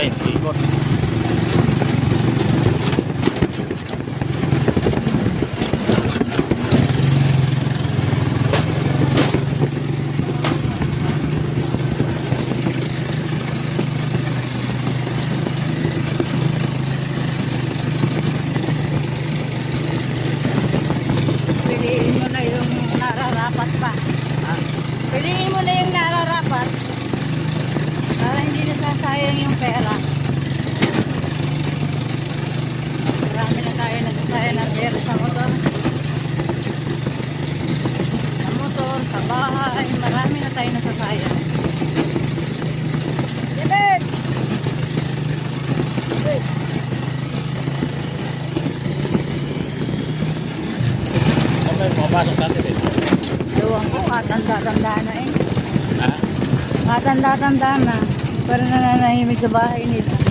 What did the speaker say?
Okay, ikot. Piliin mo na yung nararapat pa. Piliin mo na yung nararapat para hindi nasasayang yung pera. Marami na tayo nasasayang ng pera sa motor. Sa motor, sa bahay, marami na tayo nasasayang. David! David! Ano yung pumapasok natin eh? Ewan ko, tanda-tanda na eh. Ha? Tanda-tanda na. Pero nananahimik sa bahay nila.